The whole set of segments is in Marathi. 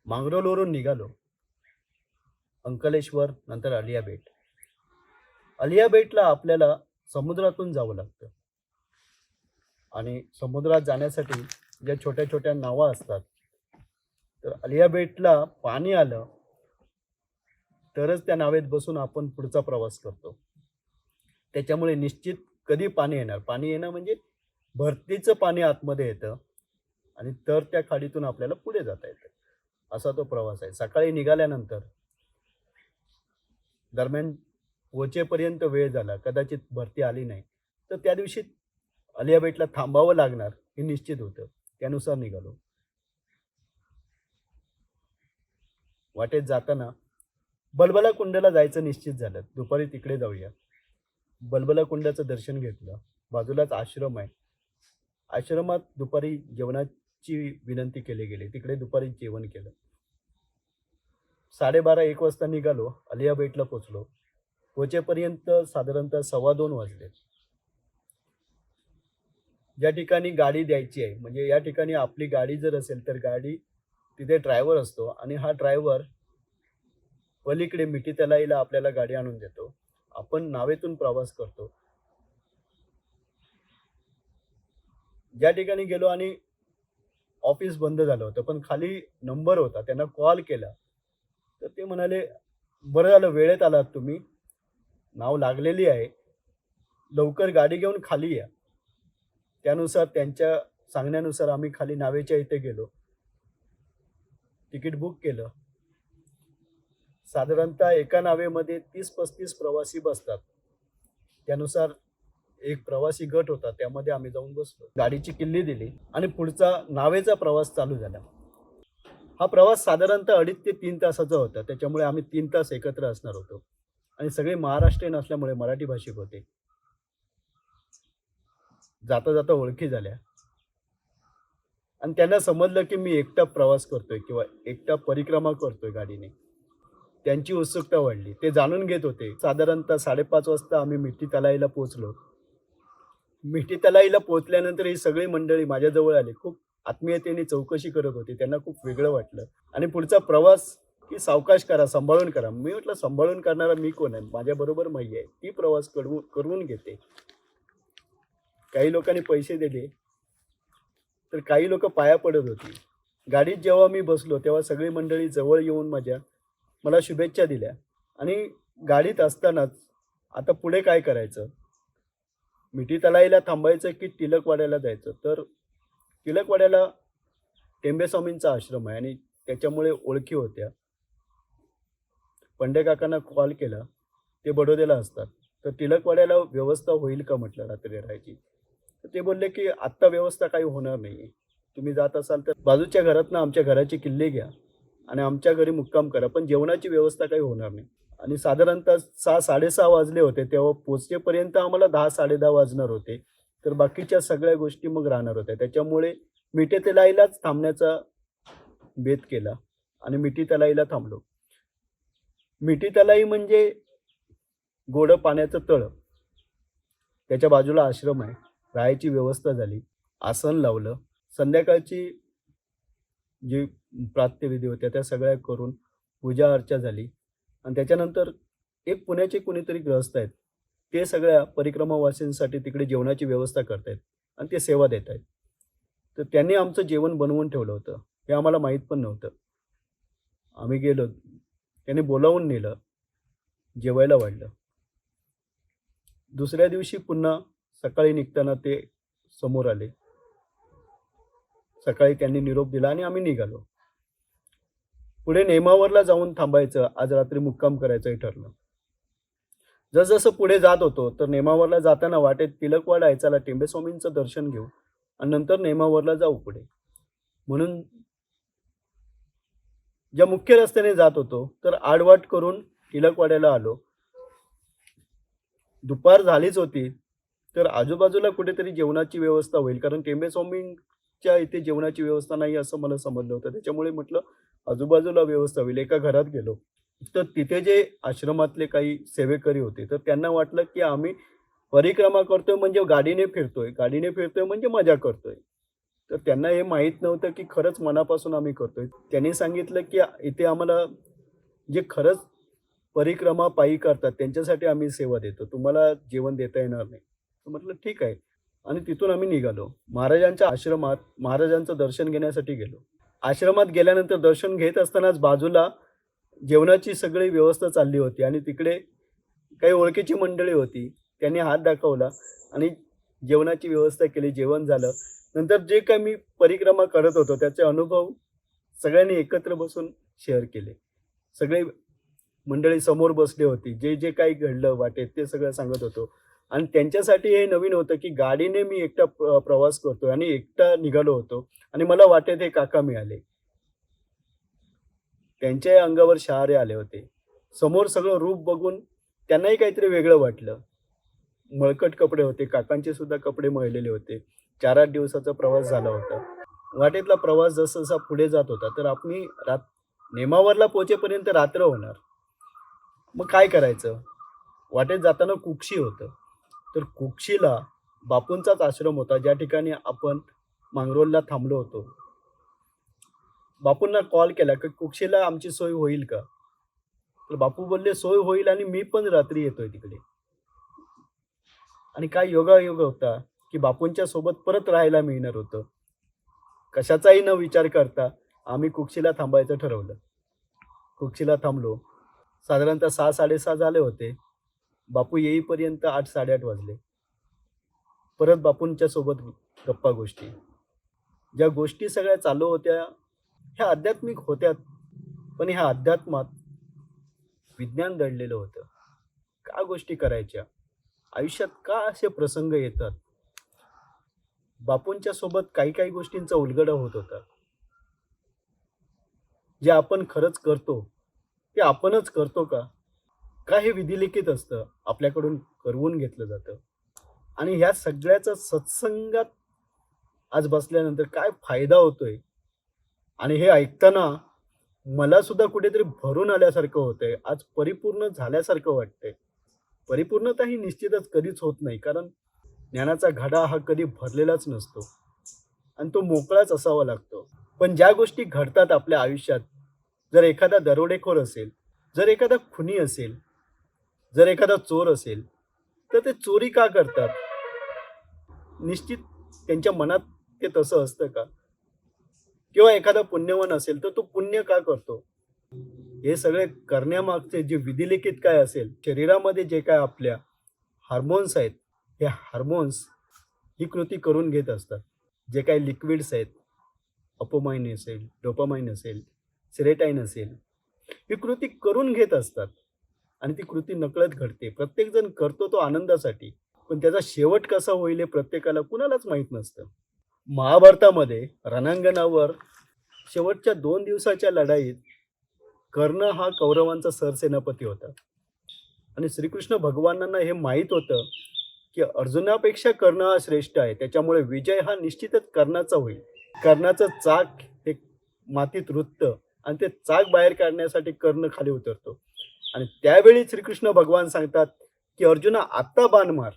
मांगरोळवरून निघालो. अंकलेश्वर नंतर अलिया बेट. अलिया बेटला आपल्याला समुद्रातून जावं लागतं आणि समुद्रात जाण्यासाठी ज्या छोट्या छोट्या नावा असतात, तर अलिया बेटला पाणी आलं तरच त्या नावेत बसून आपण पुढचा प्रवास करतो. त्याच्यामुळे निश्चित कधी पाणी येणार, पाणी येणं म्हणजे भरतीचं पाणी आतमध्ये येतं आणि तर त्या खाडीतून आपल्याला पुढे जाता येतं. असा तो प्रवास आहे. सकाळी निघाल्यानंतर दरम्यान पोहोचेपर्यंत वेळ झाला, कदाचित भरती आली नाही, तर त्या दिवशी अलिया बेटला थांबावं लागणार हे निश्चित होतं. त्यानुसार निघालो. वाटेत जाताना बलबला कुंडला जायचं निश्चित झालं. दुपारी तिकडे जाऊया. बलबला कुंडाचं दर्शन घेतलं. बाजूलाच आश्रम आहे. आश्रमात दुपारी जेवणाची विनंती केली गेली. तिकडे दुपारी जेवण केलं. 12:30-1 वाजता निघालो. अलिया बेटला पोचलो. पोहोचेपर्यंत साधारणतः 2:15 वाजले. ज्या ठिकाणी गाडी द्यायची आहे, म्हणजे या ठिकाणी आपली गाडी जर असेल तर गाडी तिथे ड्रायव्हर असतो आणि हा ड्रायव्हर पलीकडे मिठी तलाईला आपल्याला गाडी आणून देतो. आपण नावेतून प्रवास करतो. ज्या ठिकाणी गेलो आणि ऑफिस बंद झालं होतं, पण खाली नंबर होता. त्यांना कॉल केला. तर ते म्हणाले, "बरं झालं वेळेत आलात तुम्ही. नाव लागलेली आहे. लवकर गाडी घेऊन खाली या." त्यानुसार त्यांच्या सांगण्यानुसार आम्ही खाली नावेच्या इथे गेलो. तिकीट बुक केलं. साधारणतः एका नावेमध्ये 30-35 प्रवासी बसतात. त्यानुसार एक प्रवासी गट होता, त्यामध्ये आम्ही जाऊन बसलो. गाडीची किल्ली दिली आणि पुढचा नावेचा प्रवास चालू झाला. हा प्रवास साधारणतः 2.5 ते 3 तासाचा होता. त्याच्यामुळे आम्ही 3 तास एकत्र असणार होतो आणि सगळे महाराष्ट्रीयन असल्यामुळे मराठी भाषिक होते. जाता जाता ओळखी झाल्या आणि त्यांना समजलं की मी एकटा प्रवास करतोय किंवा एकटा परिक्रमा करतोय गाडीने. त्यांची उत्सुकता वाढली. ते जाणून घेत होते. साधारणतः 5:30 वाजता आम्ही मिठी तलाईला पोहोचलो. मिठी तलाईला पोहोचल्यानंतर ही सगळी मंडळी माझ्याजवळ आली. खूप आत्मीयतेने चौकशी करत होती. त्यांना खूप वेगळं वाटलं आणि पुढचा प्रवास की सावकाश करा, सांभाळून करा. मी म्हटलं सांभाळून करणारा मी कोण आहे? माझ्याबरोबर मै आहे. ती प्रवास करून घेते. काही लोकांनी पैसे दिले, तर काही लोक पाया पडत होती. गाडीत जेव्हा मी बसलो तेव्हा सगळी मंडळी जवळ येऊन मला शुभेच्छा दिल्या आणि गाडीत असतानाच आता पुढे काय करायचं? मिठी तलाईला थांबायचं की टिळकवाड्याला जायचं? तर टिळकवाड्याला टेंबेस्वामींचा आश्रम आहे आणि त्याच्यामुळे ओळखी होत्या. पंडे काकांना कॉल केला. ते बडोद्याला असतात. तर टिळकवाड्याला व्यवस्था होईल का म्हटलं रात्री राहायची? तर ते बोलले की आत्ता व्यवस्था काही होणार नाही. तुम्ही जात असाल तर बाजूच्या घरातनं आमच्या घराची किल्ली घ्या आणि आमच्या घरी मुक्काम करा, पण जेवणाची व्यवस्था काही होणार नाही. आणि साधारणतः 6-6:30 वाजले होते. तेव्हा पोहोचेपर्यंत आम्हाला 10-10:30 वाजणार होते. तर बाकीच्या सगळ्या गोष्टी मग राहणार होत्या. त्याच्यामुळे मिठी तलाईलाच थांबण्याचा बेत केला आणि मिठी तलाईला थांबलो. मिठी तलाई म्हणजे गोडं पाण्याचं तळं. त्याच्या बाजूला आश्रम आहे. राहायची व्यवस्था झाली. आसन लावलं. संध्याकाळची जी प्रात्यविधी होत्या त्या सगळ्या करून पूजा अर्चा झाली आणि त्याच्यानंतर एक पुण्याचे कोणीतरी ग्रहस्थ आहेत. ते सगळ्या परिक्रमावासींसाठी तिकडे जेवणाची व्यवस्था करतायत आणि ते सेवा देत आहेत. तर त्यांनी आमचं जेवण बनवून ठेवलं होतं. हे आम्हाला माहीत पण नव्हतं. आम्ही गेलो. त्यांनी बोलावून नेलं. जेवायला वाढलं. दुसऱ्या दिवशी पुन्हा सकाळी निघताना ते समोर आले. सकाळी त्यांनी निरोप दिला आणि आम्ही निघालो. पुढे नेमावरला जाऊन थांबायचं, आज रात्री मुक्काम करायचं हे ठरलं. जसजसं पुढे जात होतो तर नेमावरला जाताना वाटेत टिळकवाडा आहे, चला टेंबेस्वामींचं दर्शन घेऊ आणि नंतर नेमावरला जाऊ पुढे. म्हणून ज्या मुख्य रस्त्याने जात होतो तर आडवाट करून टिळकवाड्याला आलो. दुपार झालीच होती, तर आजूबाजूला कुठेतरी जेवणाची व्यवस्था होईल, कारण टेंबेस्वामींच्या इथे जेवणाची व्यवस्था नाही असं मला समजलं होतं. त्याच्यामुळे म्हटलं आजूबाजूला व्यवस्था होईल. एका घरात गेलो. तर तिथे जे आश्रमातले काही सेवेकरी होते, तर त्यांना वाटलं की आम्ही परिक्रमा करतोय म्हणजे गाडीने फिरतोय, गाडीने फिरतोय म्हणजे मजा करतोय. तर त्यांना हे माहीत नव्हतं की खरंच मनापासून आम्ही करतोय. त्यांनी सांगितलं की इथे आम्हाला जे खरंच परिक्रमा पायी करतात त्यांच्यासाठी आम्ही सेवा देतो. तुम्हाला जेवण देता येणार नाही. तर म्हटलं ठीक आहे. आणि तिथून आम्ही निघालो. महाराजांच्या आश्रमात महाराजांचं दर्शन घेण्यासाठी गेलो. आश्रमात गेल्यानंतर दर्शन घेत असतानाच बाजूला जेवणाची सगळी व्यवस्था चालली होती आणि तिकडे काही ओळखीची मंडळी होती. त्यांनी हात दाखवला आणि जेवणाची व्यवस्था केली. जेवण झालं. नंतर जे काही मी परिक्रमा करत होतो त्याचे अनुभव सगळ्यांनी एकत्र बसून शेअर केले. सगळे मंडळी समोर बसली होती. जे जे काही घडलं वाटेत ते सगळं सांगत होतो. आणि त्यांच्यासाठी हे नवीन होतं, की गाडीने मी एकटा प्रवास करतोय आणि एकटा निघालो होतो आणि मला वाटेत हे काका मिळाले. त्यांच्याही अंगावर शहारे आले होते. समोर सगळं रूप बघून त्यांनाही काहीतरी वेगळं वाटलं. मळकट कपडे होते. काकांचे सुद्धा कपडे मळलेले होते. 4-8 दिवसाचा प्रवास झाला होता. वाटेतला प्रवास जसा पुढे जात होता, तर आम्ही नेमावरला पोहोचेपर्यंत रात्र होणार. मग काय करायचं? वाटेत जाताना कुक्षी होतं. तर कुक्षीला बापूंचाच आश्रम होता, ज्या ठिकाणी आपण मांगरोळला थांबलो होतो. बापूंना कॉल केला, की कुक्षीला आमची सोय होईल का? तर बापू बोलले, "सोय होईल आणि मी पण रात्री येतोय तिकडे." आणि काय योगायोग होता, की बापूंच्या सोबत परत राहायला मिळणार होतं. कशाचाही न विचार करता आम्ही कुक्षीला थांबायचं ठरवलं. कुक्षीला थांबलो. साधारणतः 6-6:30 झाले होते. बापू येईपर्यंत 8-8:30 वाजले. परत बापूंच्या सोबत गप्पा गोष्टी. ज्या गोष्टी सगळ्या चालू होत्या, ह्या आध्यात्मिक होत्या. पण ह्या अध्यात्मात विज्ञान दडलेलं होतं. का गोष्टी करायच्या? आयुष्यात का असे प्रसंग येतात? बापूंच्या सोबत काही गोष्टींचा उलगडा होत होता. जे आपण खरंच करतो, ते आपणच करतो का? का हे विधिलिखित असतं, आपल्याकडून करवून घेतलं जातं? आणि ह्या सगळ्याचा सत्संगात आज बसल्यानंतर काय फायदा होतोय? आणि हे ऐकताना मला सुद्धा कुठेतरी भरून आल्यासारखं होतंय. आज परिपूर्ण झाल्यासारखं वाटतंय. परिपूर्णता ही निश्चितच कधीच होत नाही. कारण ज्ञानाचा घडा हा कधी भरलेलाच नसतो आणि तो मोकळाच असावा लागतो. पण ज्या गोष्टी घडतात आपल्या आयुष्यात, जर एखादा दरोडेखोर असेल, जर एखादा खुनी असेल, जर एखादा चोर असेल, तर ते चोरी का करतात? निश्चित त्यांच्या मनात ते तसं असतं का? किंवा एखादा पुण्यवान असेल, तर तो पुण्य का करतो? हे सगळे करण्यामागचे जे विधिलिखित काय असेल, शरीरामध्ये जे काय आपल्या हार्मोन्स आहेत, हे हार्मोन्स ही कृती करून घेत असतात. जे काही लिक्विड्स आहेत, अपोमाइन असेल, डोपामाइन असेल, सेरोटोनिन असेल, ही कृती करून घेत असतात आणि ती कृती नकळत घडते. प्रत्येकजण करतो तो आनंदासाठी, पण त्याचा शेवट कसा होईल हे प्रत्येकाला कुणालाच माहीत नसतं. महाभारतामध्ये रणांगणावर शेवटच्या 2 दिवसाच्या लढाईत कर्ण हा कौरवांचा सरसेनापती होता आणि श्रीकृष्ण भगवानांना हे माहीत होतं, की अर्जुनापेक्षा कर्ण हा श्रेष्ठ आहे. त्याच्यामुळे विजय हा निश्चितच कर्णाचा होईल. कर्णाचं चाक हे मातीत रुततं आणि ते चाक बाहेर काढण्यासाठी कर्ण खाली उतरतो आणि त्यावेळी श्रीकृष्ण भगवान सांगतात, की "अर्जुना आत्ता बाण मार.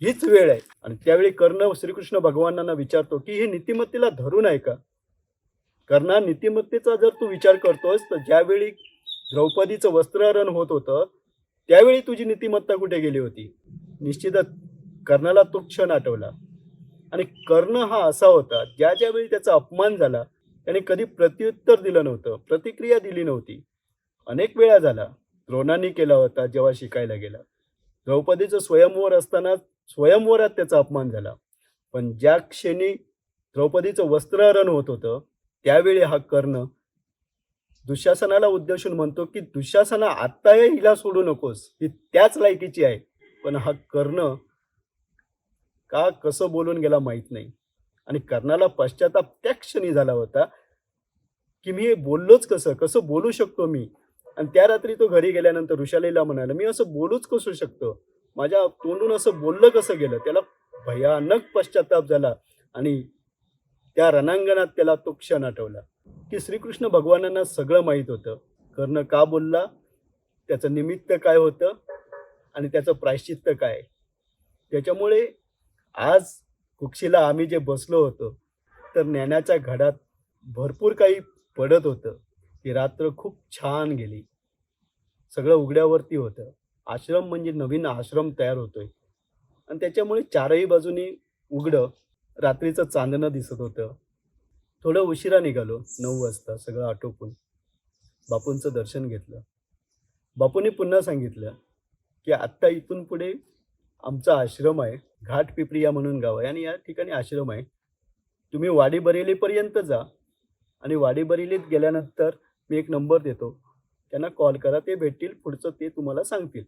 हीच वेळ आहे." आणि त्यावेळी कर्ण श्रीकृष्ण भगवानांना विचारतो, की "हे नीतिमत्तेला धरून आहे का?" कर्णा, नीतिमत्तेचा जर तू विचार करतोस, तर ज्यावेळी द्रौपदीचं वस्त्रहरण होत होतं, त्यावेळी तुझी नीतिमत्ता कुठे गेली होती? निश्चितच कर्णाला तो क्षण आठवला आणि कर्ण हा असा होता, ज्यावेळी त्याचा अपमान झाला, त्याने कधी प्रत्युत्तर दिलं नव्हतं, प्रतिक्रिया दिली नव्हती. अनेक वेळा झाला. द्रोणांनी केला होता जेव्हा शिकायला गेला. द्रौपदीचं स्वयंवर असताना स्वयंवरात त्याचा अपमान झाला. पण ज्या क्षणी द्रौपदीचं वस्त्रहरण होत होतं, त्यावेळी हा कर्ण दुःशासनाला उद्देशून म्हणतो, की "दुःशासना आत्ता हिला सोडू नकोस. ही त्याच लायकीची आहे." पण हा कर्ण का कसं बोलून गेला माहीत नाही. आणि कर्णाला पश्चाताप त्या क्षणी झाला होता, की मी हे बोललोच कसं? कसं बोलू शकतो मी? आणि त्या रात्री तो घरी गेल्यानंतर ऋषालीला म्हणाला, "मी असं बोलूच कसं शकतो? माझ्या तोंडून असं बोललं कसं गेलं?" त्याला भयानक पश्चाताप झाला आणि त्या रणांगणात त्याला तो क्षण आठवला, की श्रीकृष्ण भगवानांना सगळं माहीत होतं. कर्ण का बोलला? त्याचं निमित्त काय होतं? आणि त्याचं प्रायश्चित्त काय? त्याच्यामुळे आज कुक्षीला आम्ही जे बसलो होतो, तर ज्ञानाच्या घडात भरपूर काही पडत होतं. ती रात्र खूप छान गेली. सगळं उघड्यावरती होतं. आश्रम म्हणजे नवीन आश्रम तयार होतोय आणि त्याच्यामुळे चारही बाजूनी उघडं रात्रीचं चांदणं दिसत होतं. थोडं उशिरा निघालो 9 वाजता सगळं आटोपून. बापूंचं दर्शन घेतलं. बापूंनी पुन्हा सांगितलं, की आत्ता इथून पुढे आमचा आश्रम आहे. घाटपिपरी या म्हणून गाव आहे आणि या ठिकाणी आश्रम आहे. तुम्ही वाडी बरेलीपर्यंत जा आणि वाडी बरेलीत गेल्यानंतर मी एक नंबर देतो. त्यांना कॉल करा. ते भेटतील. पुढचं ते तुम्हाला सांगतील.